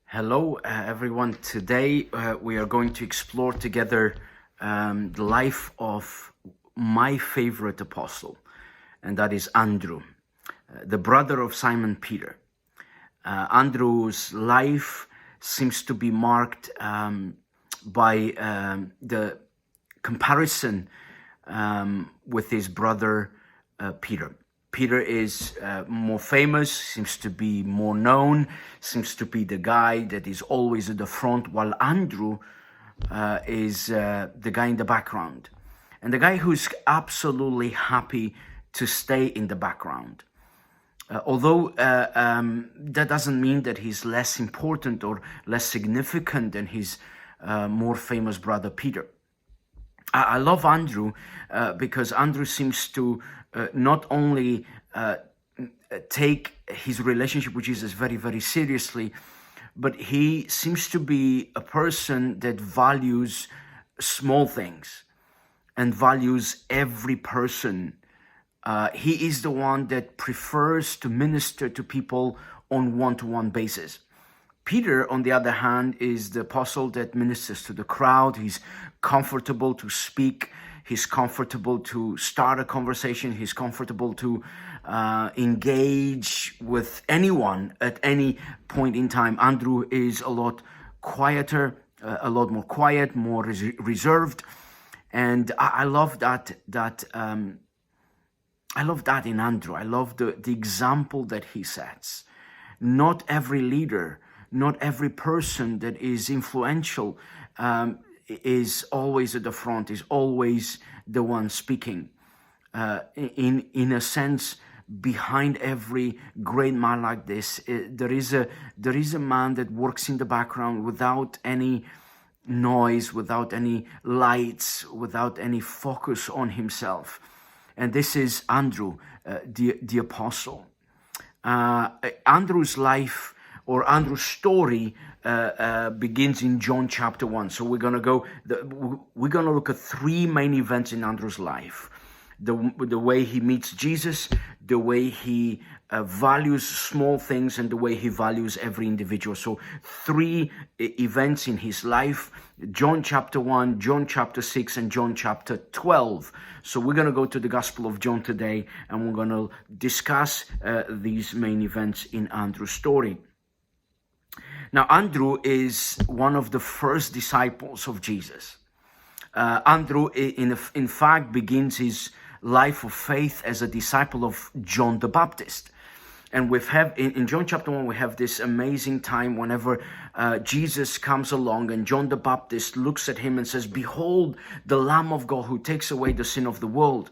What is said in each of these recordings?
Hello, everyone. Today we are going to explore together the life of my favorite apostle, and that is Andrew, the brother of Simon Peter. Andrew's life seems to be marked by the comparison with his brother Peter. Peter is more famous, seems to be more known, seems to be the guy that is always at the front, while Andrew is the guy in the background. And the guy who's absolutely happy to stay in the background. Although that doesn't mean that he's less important or less significant than his more famous brother Peter. I love Andrew because Andrew seems to not only take his relationship with Jesus very, very seriously, but he seems to be a person that values small things and values every person. He is the one that prefers to minister to people on one-to-one basis. Peter, on the other hand, is the apostle that ministers to the crowd. He's comfortable to speak. He's comfortable to start a conversation. He's comfortable to engage with anyone at any point in time. Andrew is a lot quieter, a lot more quiet, more reserved, and I love that. I love that in Andrew. I love the example that he sets. Not every leader, not every person that is influential is always at the front, is always the one speaking. In a sense, behind every great man like this, there is a man that works in the background without any noise, without any lights, without any focus on himself. And this is Andrew, the apostle. Andrew's life, or Andrew's story, begins in John chapter 1. So we're gonna look at three main events in Andrew's life: the way he meets Jesus, the way he values small things, and the way he values every individual. So three events in his life: John chapter 1, John chapter 6, and John chapter 12. So we're going to go to the Gospel of John today, and we're going to discuss these main events in Andrew's story. Now, Andrew is one of the first disciples of Jesus. Andrew, in fact, begins his life of faith as a disciple of John the Baptist. And in John chapter 1, we have this amazing time whenever Jesus comes along and John the Baptist looks at him and says, "Behold, the Lamb of God who takes away the sin of the world."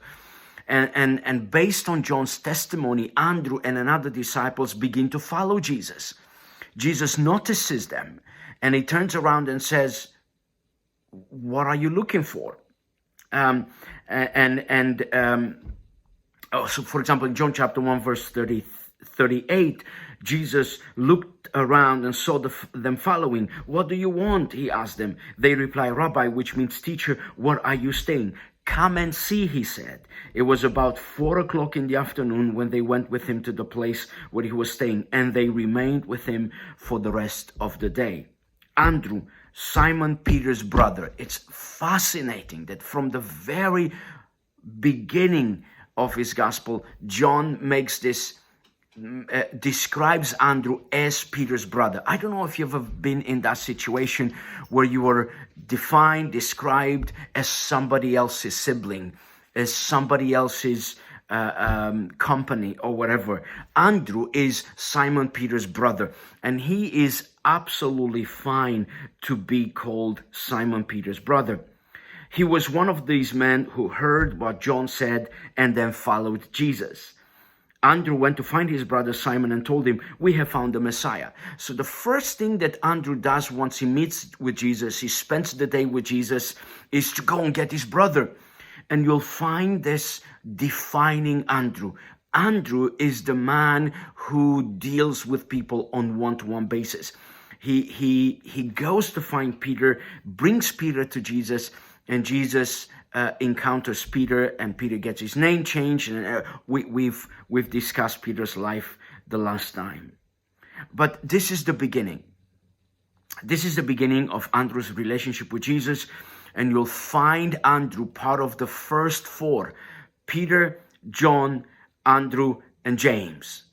And based on John's testimony, Andrew and another disciples begin to follow Jesus. Jesus notices them and he turns around and says, "What are you looking for?" So for example, in John chapter 1, verse 38, Jesus looked around and saw them following. "What do you want?" he asked them. They replied, "Rabbi," which means teacher, "where are you staying?" "Come and see," he said. It was about 4:00 in the afternoon when they went with him to the place where he was staying, and they remained with him for the rest of the day. Andrew, Simon Peter's brother. It's fascinating that from the very beginning of his gospel, John makes this describes Andrew as Peter's brother. I don't know if you've ever been in that situation where you were described as somebody else's sibling, as somebody else's company or whatever. Andrew is Simon Peter's brother, and he is absolutely fine to be called Simon Peter's brother. He was one of these men who heard what John said and then followed Jesus. Andrew went to find his brother Simon and told him, "We have found the Messiah." So the first thing that Andrew does once he meets with Jesus, he spends the day with Jesus, is to go and get his brother. And you'll find this defining Andrew. Andrew is the man who deals with people on one-to-one basis. He goes to find Peter, brings Peter to Jesus, and Jesus encounters Peter, and Peter gets his name changed. And we've discussed Peter's life the last time. But this is the beginning. This is the beginning of Andrew's relationship with Jesus, and you'll find Andrew part of the first four: Peter, John, Andrew, and James.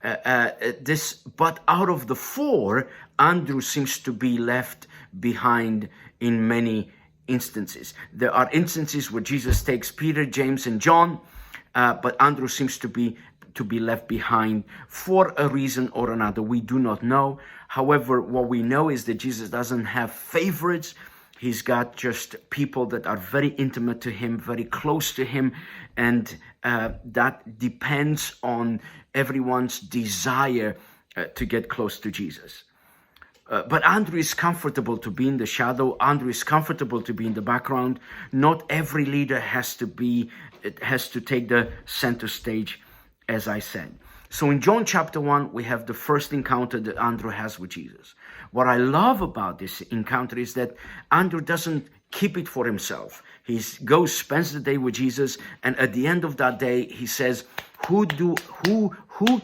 But out of the four, Andrew seems to be left behind in many instances. There are instances where Jesus takes Peter, James, and John, but Andrew seems to be left behind for a reason or another. We do not know. However, what we know is that Jesus doesn't have favorites. He's got just people that are very intimate to him, very close to him, and that depends on everyone's desire to get close to Jesus. But Andrew is comfortable to be in the shadow. Andrew is comfortable to be in the background. Not every leader has to take the center stage, as I said. So in John chapter 1, we have the first encounter that Andrew has with Jesus. What I love about this encounter is that Andrew doesn't keep it for himself. He goes, spends the day with Jesus, and at the end of that day, he says, who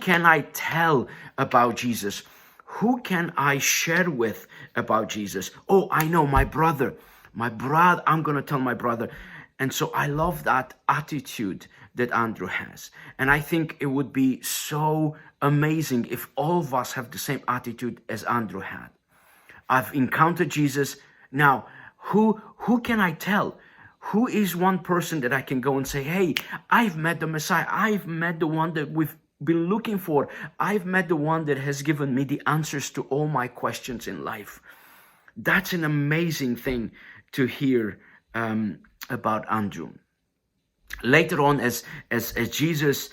can I tell about Jesus? Who can I share with about Jesus? Oh, I know, my brother, I'm going to tell my brother. And so I love that attitude that Andrew has. And I think it would be so amazing if all of us have the same attitude as Andrew had. I've encountered Jesus. Now, who can I tell? Who is one person that I can go and say, hey, I've met the Messiah. I've met the one that we've been looking for. I've met the one that has given me the answers to all my questions in life. That's an amazing thing to hear about Andrew. Later on, as Jesus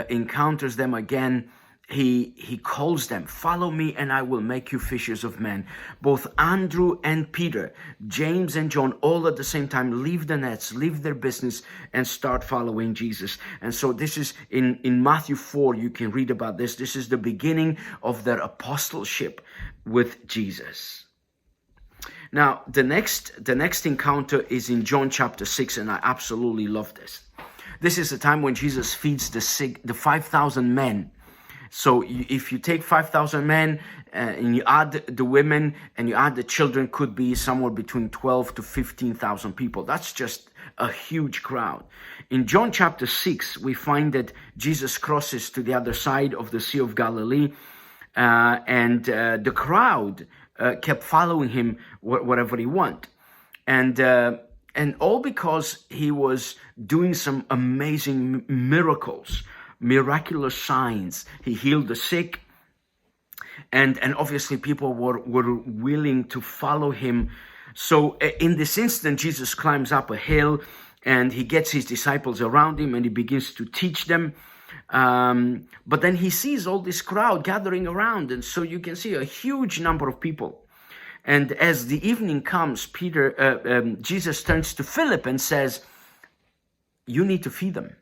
encounters them again, he calls them, follow me and I will make you fishers of men. Both Andrew and Peter, James and John, all at the same time leave the nets, leave their business and start following Jesus. And so this is in Matthew 4, you can read about this. This is the beginning of their apostleship with Jesus. Now, the next encounter is in John chapter 6, and I absolutely love this. This is the time when Jesus feeds the 5,000 men. So if you take 5,000 men and you add the women and you add the children, could be somewhere between 12 to 15,000 people. That's just a huge crowd. In John chapter 6, we find that Jesus crosses to the other side of the Sea of Galilee, and the crowd kept following him wherever he went. And all because he was doing some amazing miracles, miraculous signs. He healed the sick, and obviously people were willing to follow him. So in this instant, Jesus climbs up a hill and he gets his disciples around him and he begins to teach them. But then he sees all this crowd gathering around, and so you can see a huge number of people. And as the evening comes, Jesus turns to Philip and says, you need to feed them.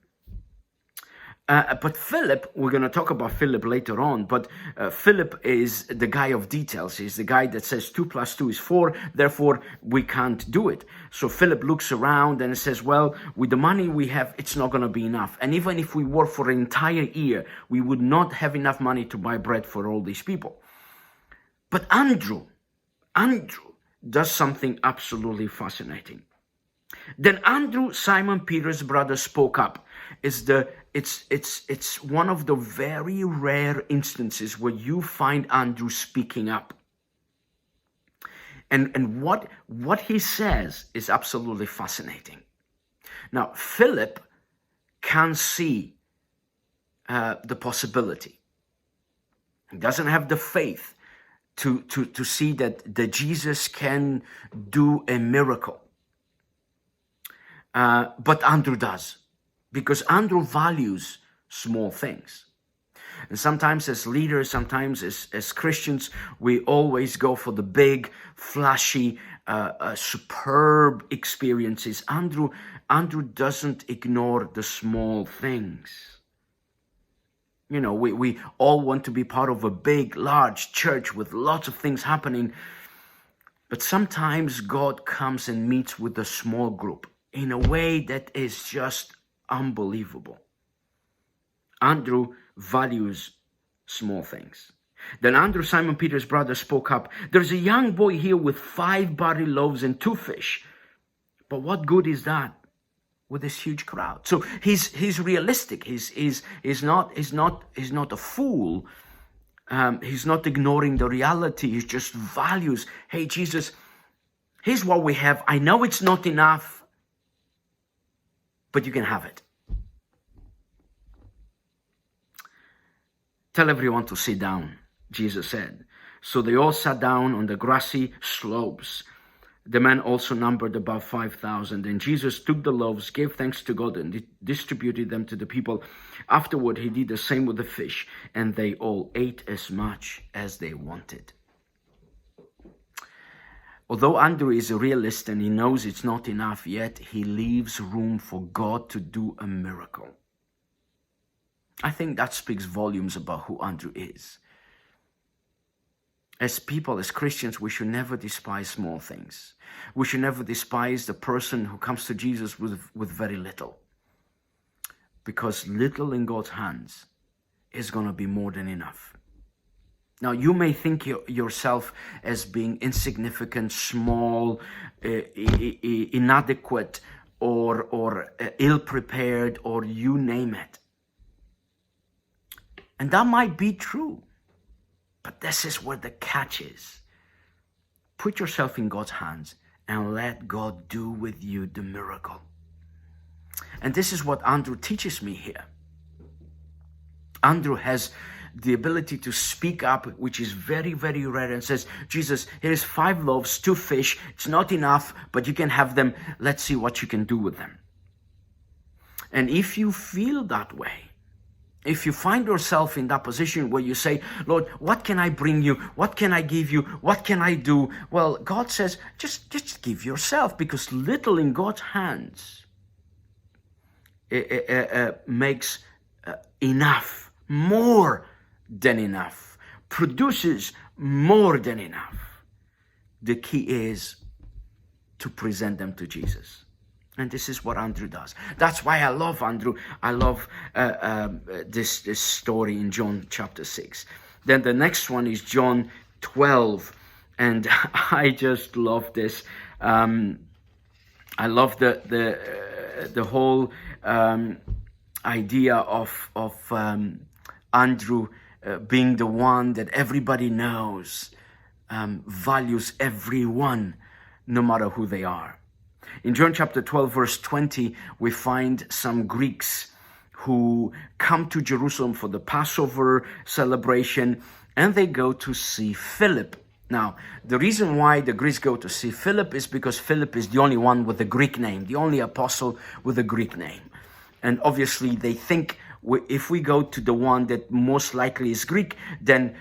But Philip, we're going to talk about Philip later on, but Philip is the guy of details. He's the guy that says 2 + 2 is 4, therefore we can't do it. So Philip looks around and says, well, with the money we have, it's not going to be enough. And even if we work for an entire year, we would not have enough money to buy bread for all these people. But Andrew does something absolutely fascinating. Then Andrew, Simon Peter's brother, spoke up. It's one of the very rare instances where you find Andrew speaking up. And what he says is absolutely fascinating. Now, Philip can see the possibility. He doesn't have the faith to see that Jesus can do a miracle. But Andrew does, because Andrew values small things. And sometimes as leaders, sometimes as Christians, we always go for the big, flashy, superb experiences. Andrew doesn't ignore the small things. You know, we all want to be part of a big, large church with lots of things happening. But sometimes God comes and meets with a small group in a way that is just unbelievable. Andrew values small things. Then Andrew, Simon Peter's brother, spoke up. There's a young boy here with 5 barley loaves and 2 fish. But what good is that with this huge crowd? So he's realistic. He's not a fool. He's not ignoring the reality. He just values, hey, Jesus, here's what we have. I know it's not enough, but you can have it. Tell everyone to sit down, Jesus said. So they all sat down on the grassy slopes. The men also numbered about 5,000. And Jesus took the loaves, gave thanks to God, and distributed them to the people. Afterward, he did the same with the fish, and they all ate as much as they wanted. Although Andrew is a realist and he knows it's not enough, yet he leaves room for God to do a miracle. I think that speaks volumes about who Andrew is. As people, as Christians, we should never despise small things. We should never despise the person who comes to Jesus with very little. Because little in God's hands is going to be more than enough. Now, you may think yourself as being insignificant, small, inadequate, or ill-prepared, or you name it. And that might be true. But this is where the catch is. Put yourself in God's hands and let God do with you the miracle. And this is what Andrew teaches me here. Andrew has the ability to speak up, which is very, very rare, and says, Jesus, here's 5 loaves, 2 fish. It's not enough, but you can have them. Let's see what you can do with them. And if you feel that way, if you find yourself in that position where you say, Lord, what can I bring you? What can I give you? What can I do? Well, God says, just give yourself, because little in God's hands makes enough, more than enough, produces more than enough. The key is to present them to Jesus. And this is what Andrew does. That's why I love Andrew. I love this story in John chapter 6. Then the next one is John 12. And I just love this. I love the whole idea of Andrew being the one that everybody knows, values everyone, no matter who they are. In John chapter 12, verse 20, we find some Greeks who come to Jerusalem for the Passover celebration, and they go to see Philip. Now, the reason why the Greeks go to see Philip is because Philip is the only one with a Greek name, the only apostle with a Greek name. And obviously they think if we go to the one that most likely is Greek, then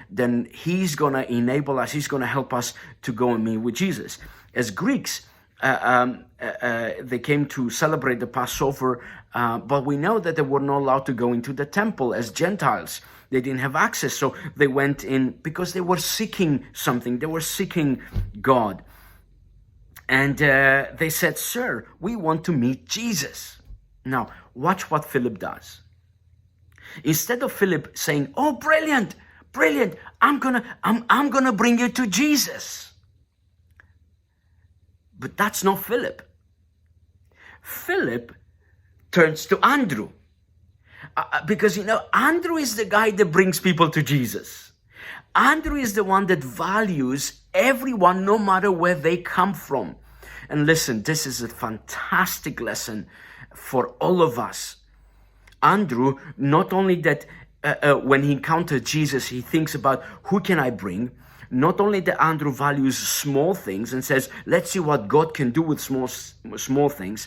he's going to enable us, he's going to help us to go and meet with Jesus. As Greeks, they came to celebrate the Passover, but we know that they were not allowed to go into the temple as Gentiles. They didn't have access, so they went in because they were seeking something. They were seeking God. And they said, Sir, we want to meet Jesus. Now, watch what Philip does. Instead of Philip saying, oh, brilliant, I'm gonna bring you to Jesus. But that's not Philip. Philip turns to Andrew. Because, Andrew is the guy that brings people to Jesus. Andrew is the one that values everyone, no matter where they come from. And listen, this is a fantastic lesson for all of us. Andrew, not only that when he encounters Jesus, he thinks about who can I bring. Not only that Andrew values small things and says, let's see what God can do with small things.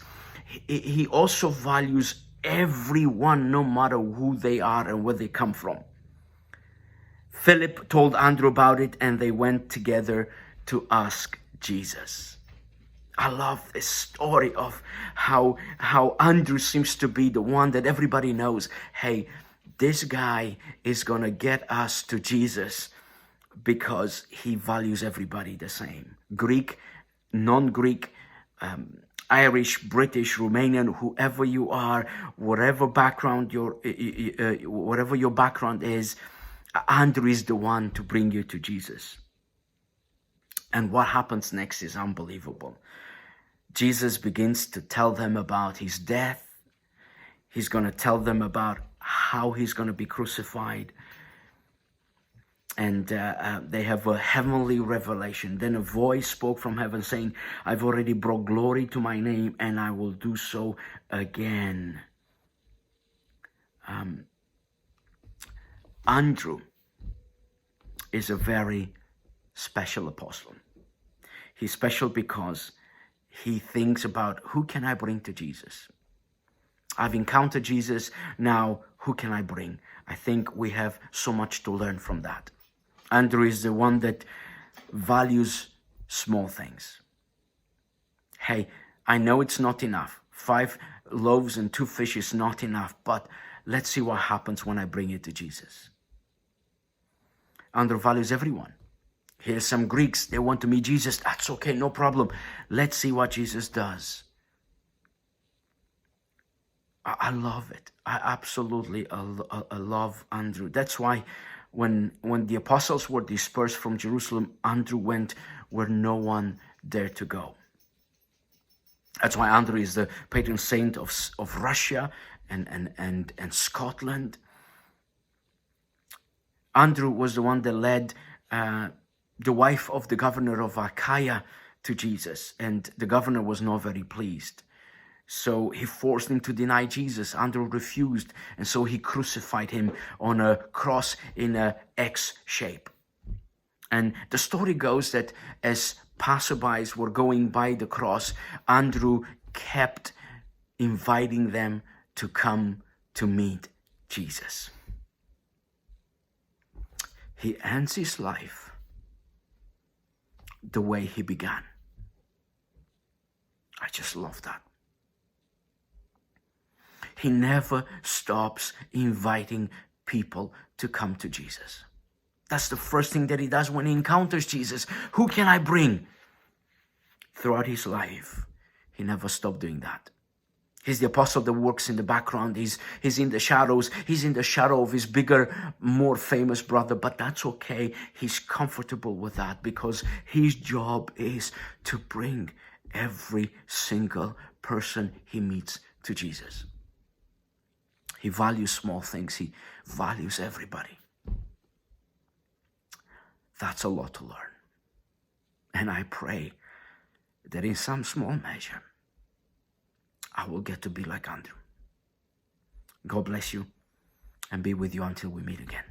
He also values everyone, no matter who they are and where they come from. Philip told Andrew about it, and they went together to ask Jesus. I love this story of how Andrew seems to be the one that everybody knows. Hey, this guy is going to get us to Jesus because he values everybody the same. Greek, non-Greek, Irish, British, Romanian, whoever you are, whatever background whatever your background is, Andrew is the one to bring you to Jesus. And what happens next is unbelievable. Jesus begins to tell them about his death. He's going to tell them about how he's going to be crucified. And they have a heavenly revelation. Then a voice spoke from heaven saying, I've already brought glory to my name, and I will do so again. Andrew is a very special apostle. He's special because he thinks about, who can I bring to Jesus? I've encountered Jesus, now who can I bring? I think we have so much to learn from that. Andrew is the one that values small things. Hey, I know it's not enough. 5 loaves and 2 fish is not enough, but let's see what happens when I bring it to Jesus. Andrew values everyone. Here's some Greeks, they want to meet Jesus. That's okay, no problem. Let's see what Jesus does. I love it. I absolutely love Andrew. That's why when the apostles were dispersed from Jerusalem, Andrew went where no one dared to go. That's why Andrew is the patron saint of Russia and Scotland. Andrew was the one that led the wife of the governor of Achaia to Jesus, and the governor was not very pleased. So he forced him to deny Jesus. Andrew refused, and so he crucified him on a cross in a X shape. And the story goes that as passerbys were going by the cross, Andrew kept inviting them to come to meet Jesus. He ends his life the way he began. I just love that. He never stops inviting people to come to Jesus. That's the first thing that he does when he encounters Jesus. Who can I bring? Throughout his life, he never stopped doing that. He's the apostle that works in the background. He's in the shadows. He's in the shadow of his bigger, more famous brother, but that's okay. He's comfortable with that because his job is to bring every single person he meets to Jesus. He values small things. He values everybody. That's a lot to learn. And I pray that in some small measure, I will get to be like Andrew. God bless you and be with you until we meet again.